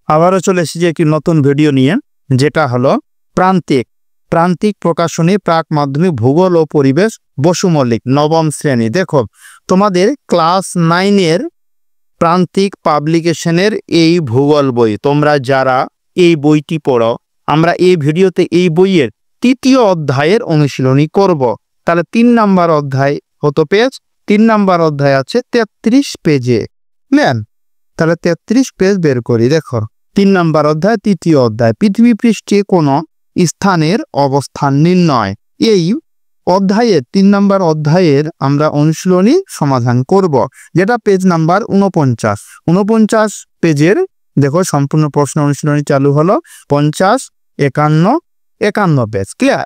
আবারও চলে এসেছি একটি নতুন ভিডিও নিয়ে, যেটা হলো প্রান্তিক প্রকাশনী প্রাক মাধ্যমিক ভূগোল ও পরিবেশ বসু মল্লিক নবম শ্রেণী। দেখো, তোমাদের ক্লাস 9 এর প্রান্তিক পাবলিকেশনের এই ভূগোল বই, তোমরা যারা এই বইটি পড়ো, আমরা এই ভিডিওতে এই বইয়ের 3য় অধ্যায়ের অনুশীলনী করব। তাহলে 3 নাম্বার অধ্যায় কত পেজ? 3 নাম্বার অধ্যায় আছে 33 পেজে। নেন, তাহলে 33 পেজ বের করি। দেখো, 3 নাম্বার অধ্যায় 3য় অধ্যায়, পৃথিবী পৃষ্ঠে কোন স্থানের অবস্থান নির্ণয়। এই অধ্যায়ের 3 নাম্বার অধ্যায়ের আমরা অনুশীলনী সমাধান করব, যেটা পেজ নাম্বার 49 পেজের। দেখো, সম্পূর্ণ প্রশ্ন অনুশীলনী চালু হলো 50, 51 পেজ। ক্লিয়ার?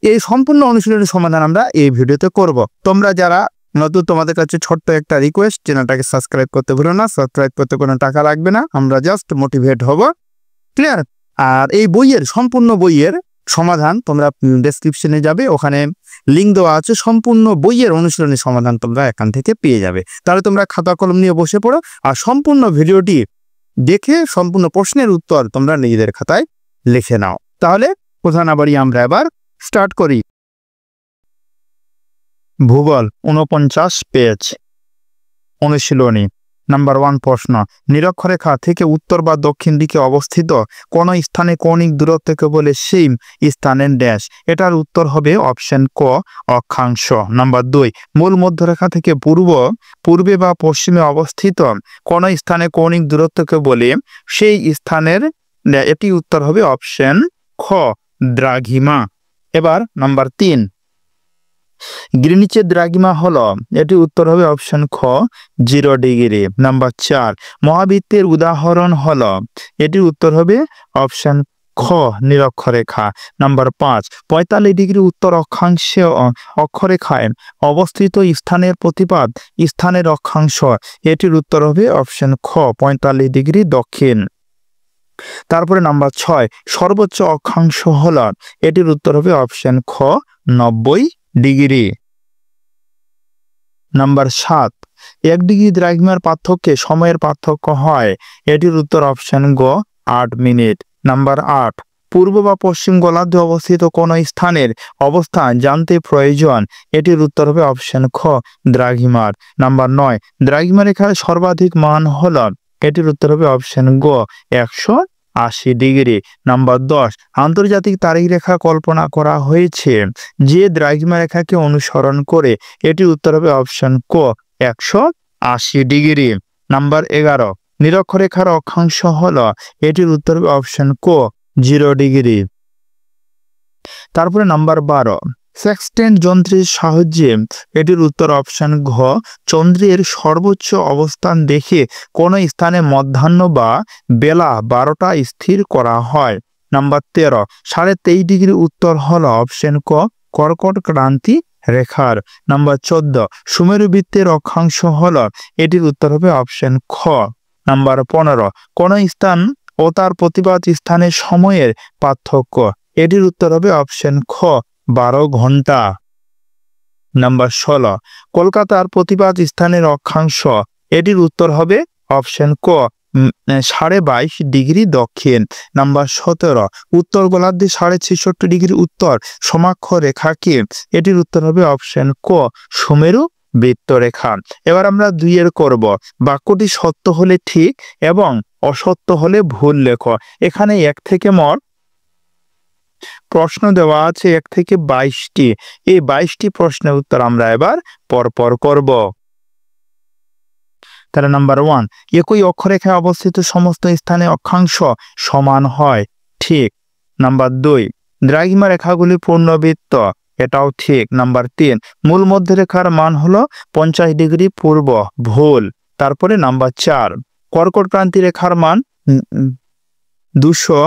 এই সম্পূর্ণ অনুশীলনী সমাধান আমরা এই ভিডিওতে করব। তোমরা যারা নতুন, তোমাদের কাছে ছোট্ট একটা রিকোয়েস্ট, চ্যানেলটাকে সাবস্ক্রাইব করতে ভুলো না। সাবস্ক্রাইব করতে কোনো টাকা লাগবে না, আমরা জাস্ট মোটিভেট হব। ক্লিয়ার? আর এই বইয়ের সম্পূর্ণ বইয়ের সমাধান তোমরা ডেসক্রিপশনে যাবে, ওখানে লিঙ্ক দেওয়া আছে। সম্পূর্ণ বইয়ের অনুশীলনী সমাধান তোমরা এখান থেকে পেয়ে যাবে। তাহলে তোমরা খাতা কলম নিয়ে বসে পড়ো আর সম্পূর্ণ ভিডিওটি দেখে সম্পূর্ণ প্রশ্নের উত্তর তোমরা নিজেদের খাতায় লিখে নাও। তাহলে কথা না বাড়িয়ে আমরা এবার স্টার্ট করি। ভূগোল 49 পেজ, অনুশীলনী নাম্বার 1 প্রশ্ন, নিরক্ষরেখা থেকে উত্তর বা দক্ষিণ দিকে অবস্থিত কোন স্থানে কৌণিক দূরত্বকে বলে সেই স্থানের ড্যাশ। এটার উত্তর হবে অপশন ক, অক্ষাংশ। নাম্বার 2, মূল মধ্যরেখা থেকে পূর্বে বা পশ্চিমে অবস্থিত কোন স্থানে কৌণিক দূরত্বকে বলে সেই স্থানের, এটি উত্তর হবে অপশন খ, দ্রাঘিমা। এবার নাম্বার 3, গ্রিনিচের দ্রাঘিমা হলো, এটি উত্তর হবে অপশন খ, 0 ডিগ্রি। নাম্বার 4, মহাবৃত্তের উদাহরণ হলো, এটির উত্তর হবে অপশন খ, নিরক্ষরেখা। নাম্বার 5, 45 ডিগ্রি উত্তর অক্ষাংশে অক্ষরেখায় অবস্থিত স্থানের প্রতিপাদ স্থানের অক্ষাংশ, এটির উত্তর হবে অপশন খ, 45 ডিগ্রি দক্ষিণ। তারপরে নাম্বার 6, সর্বোচ্চ অক্ষাংশ হলো, এটির উত্তর হবে অপশন খ, 90 ডিগ্রি। নাম্বার 7, 1 ডিগ্রি দ্রাঘিমার পার্থক্যে সময়ের পার্থক্য হয়, এটির উত্তর অপশন গ, 8 মিনিট। নাম্বার 8, পূর্ব বা পশ্চিম গোলার্ধে অবস্থিত কোন স্থানের অবস্থান জানতে প্রয়োজন, এটির উত্তর হবে অপশন খ, দ্রাঘিমার। নাম্বার 9, দ্রাঘিমা রেখার সর্বাধিক মান হল, এটির উত্তর হবে অপশন গ, 180 ডিগ্রি। নাম্বার 10, আন্তর্জাতিক তারিখ রেখা কল্পনা করা হয়েছে যে দ্রাঘিমা রেখাকে অনুসরণ করে, এটির উত্তর হবে অপশন ক, 180 ডিগ্রি। নাম্বার 11, নিরক্ষরেখার অক্ষাংশ হলো, এটির উত্তর হবে অপশন ক, 0 ডিগ্রি। তারপরে নাম্বার 12, সেক্সটেন্ট যন্ত্রের সাহায্যে, এটির উত্তর অপশন ঘ, চন্দ্রের সর্বোচ্চ অবস্থান দেখে কোন স্থানে মধ্যাহ্ন বা বেলা 12টা স্থির করা হয়। নাম্বার 13, 23.5 ডিগ্রি উত্তর হলো অপশন ক, কর্কট ক্রান্তি রেখার। নাম্বার 14, সুমেরু বৃত্তের অক্ষাংশ হলো, এটির উত্তর হবে অপশন খ। নাম্বার 15, কোন স্থান ও তার প্রতিপাদ স্থানের সময়ের পার্থক্য, এটির উত্তর হবে অপশন খ, 12 ঘন্টা। নাম্বার 16, কলকাতার প্রতিপাদ স্থানের অক্ষাংশ, এটির উত্তর হবে অপশন ক, 22.5 ডিগ্রি দক্ষিণ। নাম্বার 17, উত্তর গোলার্ধে 66.5 ডিগ্রি উত্তর সমাক্ষ রেখাকে, এটির উত্তর হবে অপশন ক, সুমেরু বৃত্তরেখা। এবার আমরা 2 এর করব, বাক্যটি সত্য হলে ঠিক এবং অসত্য হলে ভুল লেখো। এখানে 1 থেকে মোট প্রশ্ন দেওয়া আছে 1 থেকে 22টি। এই 22টি প্রশ্নের উত্তর আমরা এবার পরপর করব। তাহলে নাম্বার 1, একই অক্ষরেখায় অবস্থিত সমস্ত স্থানে অক্ষাংশ সমান হয়, ঠিক। নাম্বার 2, দ্রাঘিমা রেখাগুলি পূর্ণবৃত্ত, এটাও ঠিক। নাম্বার 3, মূল মধ্যরেখার মান হলো 50 ডিগ্রি পূর্ব, ভুল। তারপরে নাম্বার 4, কর্কট ক্রান্তি রেখার মান 200,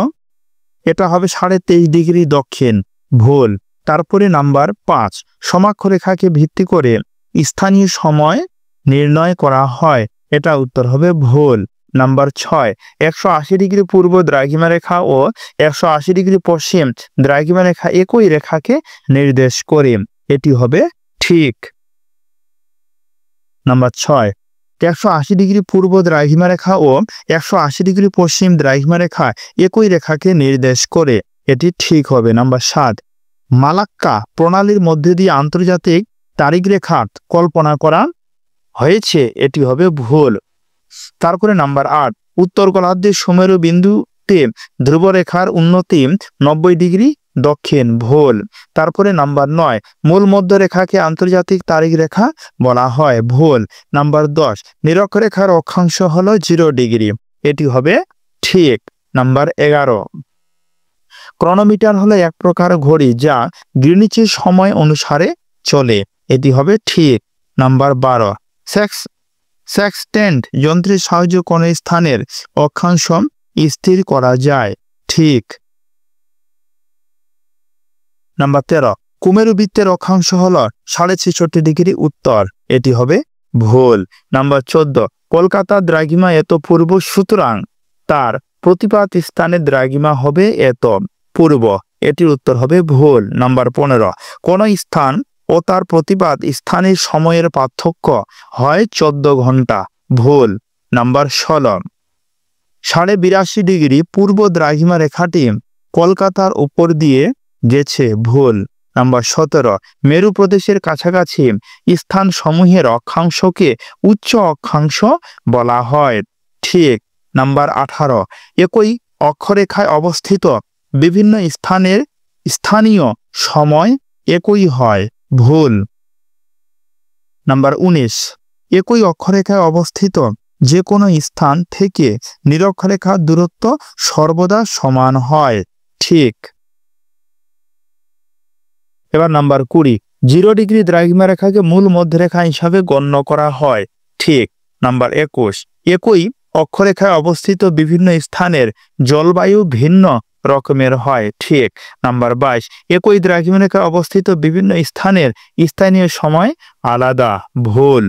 এটা হবে 23.5 ডিগ্রি দক্ষিণ, ভুল। তারপরে নাম্বার 5, সমাক্ষ রেখাকে ভিত্তি করে স্থানীয় সময় নির্ণয় করা হয়, এটা উত্তর হবে ভুল। নাম্বার 6, 180 ডিগ্রি পূর্ব দ্রাঘিমা রেখা ও 180 ডিগ্রি পশ্চিম দ্রাঘিমা রেখা একই রেখাকে নির্দেশ করে, এটি হবে ঠিক। নাম্বার 6, 180 ডিগ্রি পূর্ব দ্রাঘিমা রেখা ও 180 ডিগ্রি পশ্চিম দ্রাঘিমা রেখা একই রেখাকে নির্দেশ করে, এটি ঠিক হবে। নাম্বার 7, মালাক্কা প্রণালীর মধ্যে দিয়ে আন্তর্জাতিক তারিখ রেখা কল্পনা করা হয়েছে, এটি হবে ভুল। তারপরে নাম্বার 8, উত্তর গোলার্ধের সুমেরু বিন্দুতে ধ্রুবরেখার উন্নতি 90 ডিগ্রি দক্ষিণ, ভুল। তারপরে নাম্বার 9, মূল মধ্যরেখাকে আন্তর্জাতিক তারিখ রেখা বলা হয়, ভুল। নাম্বার 10, নিরক্ষরেখার অক্ষাংশ হলো 0 ডিগ্রি, এটি হবে ঠিক। নাম্বার 11, ক্রনোমিটার হলো এক প্রকার ঘড়ি যা গ্রিনিচের সময় অনুসারে চলে, এটি হবে ঠিক। নাম্বার 12, সেক্সটেন্ট যন্ত্রের সাহায্যে কোন স্থানের অক্ষাংশ স্থির করা যায়, ঠিক। নাম্বার 13, কুমেরু বৃত্তের অক্ষাংশ হলো 66.5 ডিগ্রি উত্তর, এটি হবে ভুল। নাম্বার 14, কলকাতার দ্রাঘিমা এত পূর্ব, সুতরাং তার প্রতিপাত স্থানের দ্রাঘিমা হবে এত পূর্ব, এটির উত্তর হবে ভুল। নাম্বার 15, কোন স্থান ও তার প্রতিপাত স্থানের সময়ের পার্থক্য হয় 14 ঘন্টা, ভুল। নাম্বার 16, 82.5 ডিগ্রি পূর্ব দ্রাঘিমা রেখাটি কলকাতার উপর দিয়ে গেছে, ভুল। নাম্বার 17, মেরু প্রদেশের কাছাকাছি স্থান সমূহের অক্ষাংশকে উচ্চ অক্ষাংশ বলা হয়, ঠিক। নাম্বার 18, একই অক্ষরেখায় অবস্থিত বিভিন্ন স্থানের স্থানীয় সময় একই হয়, ভুল। নাম্বার 19, একই অক্ষরেখায় অবস্থিত যে কোনো স্থান থেকে নিরক্ষরেখার দূরত্ব সর্বদা সমান হয়, ঠিক। এবার নাম্বার 20, 0 ডিগ্রি দ্রাঘিমা রেখাকে মূল মধ্যরেখা হিসাবে গণ্য করা হয়, ঠিক। নাম্বার 21, একই অক্ষরেখায় অবস্থিত বিভিন্ন স্থানের জলবায়ু ভিন্ন রকমের হয়, ঠিক। নাম্বার 22, একই দ্রাঘিমা রেখায় অবস্থিত বিভিন্ন স্থানের স্থানীয় সময় আলাদা, ভুল।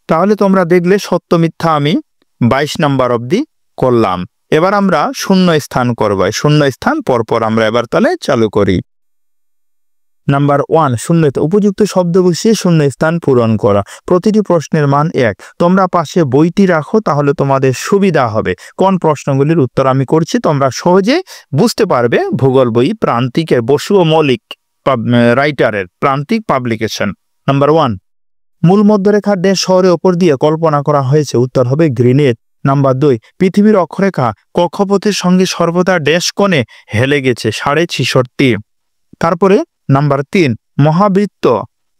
তাহলে তোমরা দেখলে সত্য মিথ্যা আমি 22 নাম্বার অবধি করলাম। এবার আমরা শূন্য স্থান করব, শূন্য স্থান পরপর আমরা এবার তাহলে চালু করি। নাম্বার 1, শূন্যতে উপযুক্ত শব্দ বসিয়ে শূন্য স্থান পূরণ করা। প্রতিটি প্রশ্নের মান 1। তোমরা পাশে বইটি রাখো, তাহলে তোমাদের সুবিধা হবে। কোন প্রশ্নগুলির উত্তর আমি করছি তোমরা সহজে বুঝতে পারবে। ভূগোল বই প্রান্তিকের বসু ও মৌলিক রাইটারের প্রান্তিক পাবলিকেশন। নাম্বার 1, মূল মধ্যরেখার দেশ শহরের ওপর দিয়ে কল্পনা করা হয়েছে, উত্তর হবে গ্রিনিচ। নাম্বার 2, পৃথিবীর অক্ষরেখা কক্ষপথের সঙ্গে সর্বদা ড্যাশ কোণে হেলে গেছে, 66.5। তারপরে নাম্বার 3, মহাবৃত্ত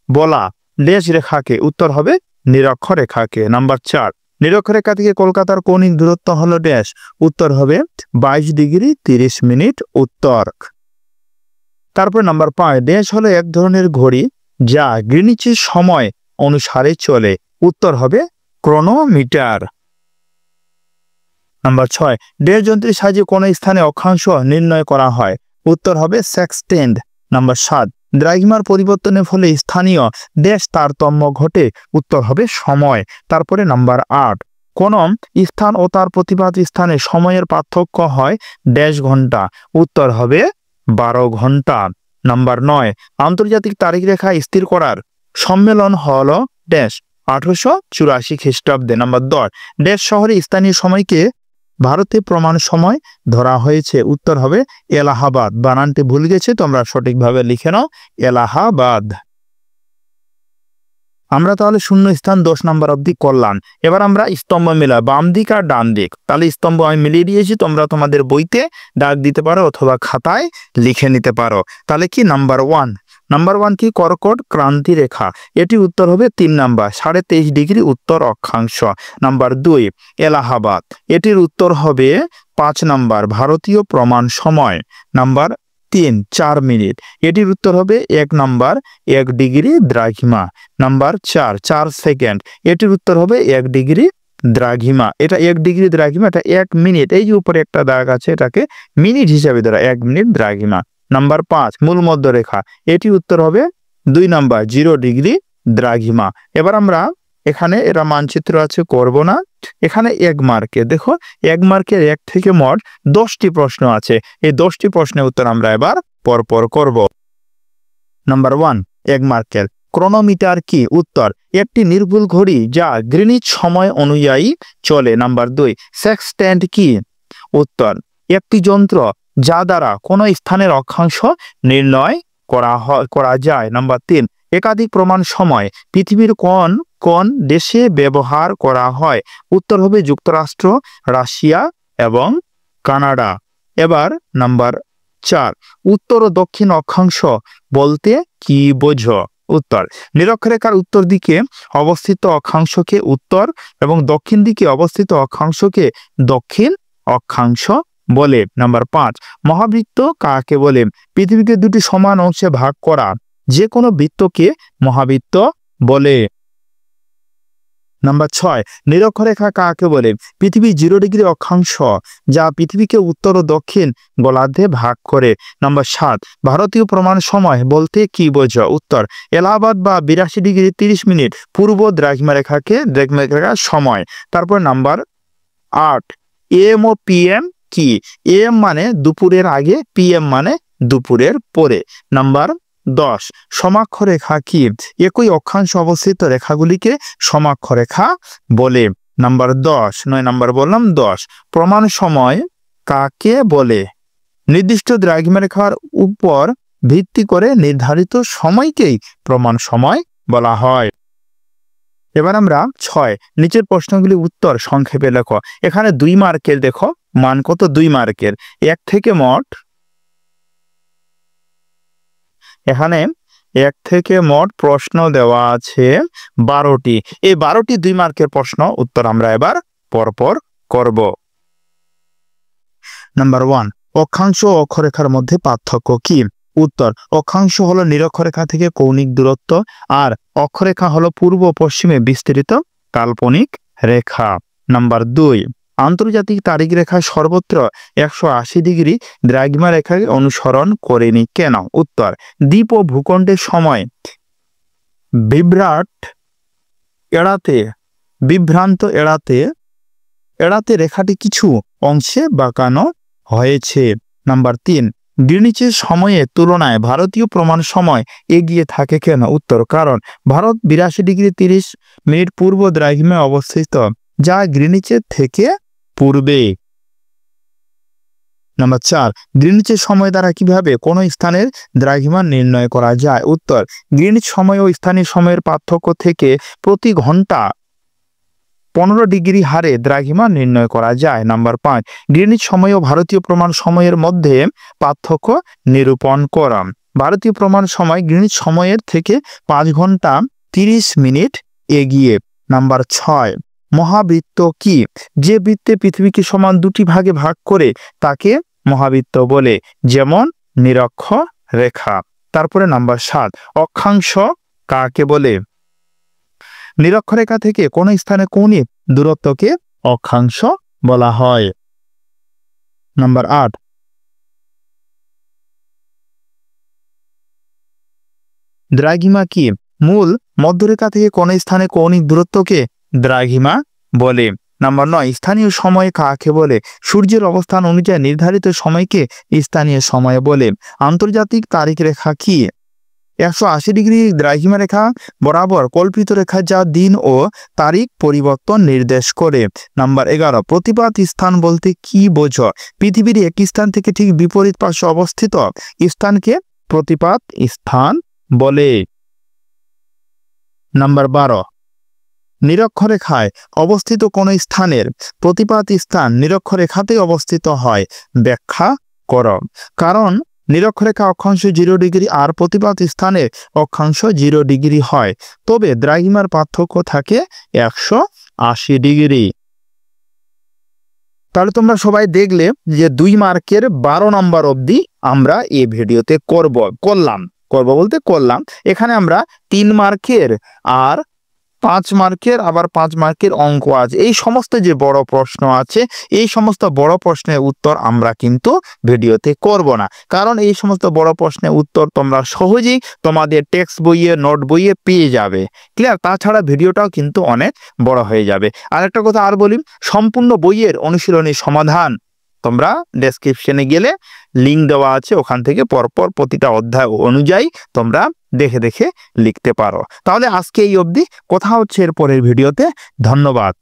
বলা ড্যাশ রেখাকে, উত্তর হবে নিরক্ষরেখাকে। নাম্বার 4, নিরক্ষরেখা থেকে কলকাতার কৌণিক দূরত্ব হলো ড্যাশ, উত্তর হবে 22 ডিগ্রি 30 মিনিট, উত্তর। তারপরে নাম্বার 5, ড্যাশ হলো এক ধরনের ঘড়ি যা গ্রিনিচের সময় অনুসারে চলে, উত্তর হবে ক্রোনোমিটার। নাম্বার 6, ড্যাশ যন্ত্রের সাহায্যে কোন স্থানে অক্ষাংশ নির্ণয় করা হয়, উত্তর হবে সেক্সটেন্ট। নাম্বার 7, দ্রাঘিমার পরিবর্তনের ফলে স্থানীয় ড্যাশ তারতম্য ঘটে, উত্তর হবে সময়। তারপরে নাম্বার 8, কোন স্থান ও তার প্রতিপাত স্থানে সময়ের পার্থক্য হয় ড্যাশ ঘন্টা, উত্তর হবে 12 ঘন্টা। নাম্বার 9, আন্তর্জাতিক তারিখ রেখা স্থির করার সম্মেলন হলো ড্যাশ 1884 খ্রিস্টাব্দে। নাম্বার 10, ড্যাশ শহরে স্থানীয় সময়কে ভারতে প্রমাণ সময় ধরা হয়েছে, উত্তর হবে এলাহাবাদ। বানানটি ভুল গেছে, তোমরা সঠিকভাবে লিখে নাও, এলাহাবাদ। আমরা তাহলে শূন্য স্থান 10 নাম্বার অবধি করলাম। এবার আমরা স্তম্ভ মিলাই, বাম দিক আর ডান দিক। তাহলে স্তম্ভ আমি মিলিয়ে দিয়েছি, তোমরা তোমাদের বইতে দাগ দিতে পারো অথবা খাতায় লিখে নিতে পারো। তাহলে কি নাম্বার 1, নাম্বার 1 কি কর্কট ক্রান্তি রেখা, এটি উত্তর হবে 3 নাম্বার 23.5 ডিগ্রি উত্তর অক্ষাংশ। নাম্বার 2, এলাহাবাদ, এটির উত্তর হবে 5 নাম্বার ভারতীয় প্রমাণ সময়। নাম্বার 3, 4 মিনিট, এটির উত্তর হবে 1 নাম্বার 1 ডিগ্রি দ্রাঘিমা। নাম্বার 4, 4 সেকেন্ড, এটির উত্তর হবে 1 ডিগ্রি দ্রাঘিমা। এটা 1 ডিগ্রি দ্রাঘিমা, এটা 1 মিনিট, এই যে উপরে একটা দাগ আছে এটাকে মিনিট হিসাবে ধরা, 1 মিনিট দ্রাঘিমা। নাম্বার 5, মূল মধ্যরেখা, এটি উত্তর হবে 2 নাম্বার 0 ডিগ্রি দ্রাঘিমা। এবার আমরা এখানে এরা মানচিত্র আছে করব না, এখানে 1 মার্কে দেখো, 1 মার্কের 1 থেকে মোট 10টি প্রশ্ন আছে। এই 10টি প্রশ্নের উত্তর আমরা এবার পরপর করব। নাম্বার 1, 1 মার্কের ক্রোনোমিটার কি, উত্তর একটি নির্ভুল ঘড়ি যা গ্রিনিচ সময় অনুযায়ী চলে। নাম্বার 2, সেক্সট্যান্ট কি? উত্তর, একটি যন্ত্র যা দ্বারা কোনো স্থানের অক্ষাংশ নির্ণয় করা যায়। নাম্বার 3, একাধিক প্রমাণ সময় পৃথিবীর কোন কোন দেশে ব্যবহার করা হয়? উত্তর হবে যুক্তরাষ্ট্র, রাশিয়া এবং কানাডা। এবার নাম্বার 4, উত্তর ও দক্ষিণ অক্ষাংশ বলতে কি বোঝো? উত্তর, নিরক্ষরেখার উত্তর দিকে অবস্থিত অক্ষাংশকে উত্তর এবং দক্ষিণ দিকে অবস্থিত অক্ষাংশকে দক্ষিণ অক্ষাংশ বলে। নাম্বার 5, মহাবৃত্ত কাকে বলে? পৃথিবীকে দুটি সমান অংশে ভাগ করা যে কোনো বৃত্তকে মহাবৃত্ত বলে। নাম্বার 6, নিরক্ষরেখা কাকে বলে? পৃথিবী 0 ডিগ্রি অক্ষাংশ যা পৃথিবীকে উত্তর ও দক্ষিণ গোলার্ধে ভাগ করে। নাম্বার 7, ভারতীয় প্রমাণ সময় বলতে কি বোঝো? উত্তর, এলাহাবাদ বা 82 ডিগ্রি 30 মিনিট পূর্ব দ্রাঘিমারেখার সময়। তারপর নাম্বার 8, AM ও PM কি? AM মানে দুপুরের আগে, PM মানে দুপুরের পরে। নাম্বার 10, সমাক্ষরেখা কি? একই অক্ষাংশ অবস্থিত রেখাগুলিকে সমাক্ষরেখা বলে। নাম্বার 10, 9 নাম্বার বললাম 10, প্রমাণ সময় কাকে বলে? নির্দিষ্ট দ্রাঘিমারেখার উপর ভিত্তি করে নির্ধারিত সময়কেই প্রমাণ সময় বলা হয়। এবার আমরা 6, নিচের প্রশ্নগুলি উত্তর সংক্ষেপে লেখো। এখানে 2 মার্কের, দেখো মান কত? 2 মার্কের। এখানে 1 থেকে মোট প্রশ্ন দেওয়া আছে 12টি। এই 12টি 2 মার্কের প্রশ্ন উত্তর আমরা এবার পরপর করব। নাম্বার 1, অক্ষাংশ ও অক্ষরেখার মধ্যে পার্থক্য কি? উত্তর, অক্ষাংশ হলো নিরক্ষরেখা থেকে কৌণিক দূরত্ব, আর অক্ষরেখা হলো পূর্ব পশ্চিমে বিস্তৃত কাল্পনিক রেখা। নাম্বার 2, আন্তর্জাতিক তারিখ রেখা সর্বত্র 180 ডিগ্রি দ্রাঘিমা রেখাকে অনুসরণ করেনি কেন? উত্তর, দ্বীপ ও ভূখণ্ডের সময় বিভ্রান্ত এড়াতে রেখাটি কিছু অংশে বাঁকানো হয়েছে। নাম্বার 3, গ্রিনিচের সময়ের তুলনায় ভারতীয় প্রমাণ সময় এগিয়ে থাকে কেন? উত্তর, কারণ ভারত 82 ডিগ্রি 30 মিনিট পূর্ব দ্রাঘিমায় অবস্থিত, যা গ্রিনিচের থেকে পূর্বে। নাম্বার 4, গ্রিনিচের সময় দ্বারা কিভাবে কোনো স্থানের দ্রাঘিমা নির্ণয় করা যায়? উত্তর, গ্রিনিচ সময় ও স্থানীয় সময়ের পার্থক্য থেকে প্রতি ঘন্টা 15 ডিগ্রি হারে দ্রাঘিমা নির্ণয় করা যায়। নাম্বার 5, গ্রিনিচ সময় ও ভারতীয় প্রমাণ সময়ের মধ্যে পার্থক্য নিরূপণ করা। ভারতীয় প্রমাণ সময় গ্রিনিচ সময়ের থেকে 5 ঘন্টা 30 মিনিট এগিয়ে। নাম্বার 6, মহাবৃত্ত কি? যে বৃত্তে পৃথিবীকে সমান 2টি ভাগে ভাগ করে তাকে মহাবৃত্ত বলে, যেমন নিরক্ষরেখা। তারপরে নাম্বার 7, অক্ষাংশ কাকে বলে? নিরক্ষরেখা থেকে কোন স্থানে কৌণিক দূরত্বকে অক্ষাংশ বলা হয়। নাম্বার 8, দ্রাঘিমা কি? মূল মধ্যরেখা থেকে কোন স্থানে কৌণিক দূরত্বকে দ্রাঘিমা বলে। নাম্বার 9, স্থানীয় সময় কাকে বলে? সূর্যের অবস্থান অনুযায়ী নির্ধারিত সময়কে স্থানীয় সময় বলে। আন্তর্জাতিক তারিখ রেখা কি? 180 ডিগ্রি দ্রাঘিমা রেখা বরাবর কল্পিত রেখা যা দিন ও তারিখ পরিবর্তন নির্দেশ করে। নাম্বার 11, প্রতিপাত স্থান বলতে কি বোঝো? পৃথিবীর এক স্থান থেকে ঠিক বিপরীত পাশে অবস্থিত স্থানকে প্রতিপাত স্থান বলে। নাম্বার 12, নিরক্ষরেখায় অবস্থিত কোন স্থানের প্রতিপাত স্থান নিরক্ষরেখাতে অবস্থিত হয়? ব্যাখ্যা করো। কারণ নিরক্ষরেখা অক্ষাংশ 0 ডিগ্রি আর প্রতিপাত স্থানের অক্ষাংশ 0 ডিগ্রি হয়, তবে দ্রাঘিমার পার্থক্য থাকে 180 ডিগ্রি। তাহলে তোমরা সবাই দেখলে যে 2 মার্কের 12 নম্বর অবধি আমরা এই ভিডিওতে করলাম। এখানে আমরা 3 মার্কের আর 5 মার্কের আবার 5 মার্কের অঙ্ক আছে। এই সমস্ত যে বড় প্রশ্ন আছে, এই সমস্ত বড় প্রশ্নের উত্তর আমরা কিন্তু ভিডিওতে করব না, কারণ এই সমস্ত বড় প্রশ্নের উত্তর তোমরা সহজেই তোমাদের টেক্সট বইয়ে, নোট বইয়ে পেয়ে যাবে। ক্লিয়ার? তাছাড়া ভিডিওটাও কিন্তু অনেক বড় হয়ে যাবে। আর একটা কথা আর বলি, সম্পূর্ণ বইয়ের অনুশীলনী সমাধান তোমরা ডেসক্রিপশনে গেলে লিঙ্ক দেওয়া আছে, ওখান থেকে পরপর প্রতিটা অধ্যায় অনুযায়ী তোমরা দেখে দেখে লিখতে পারো। তাহলে আজকে এই অবধি, কথা হচ্ছে এর পরের ভিডিওতে। ধন্যবাদ।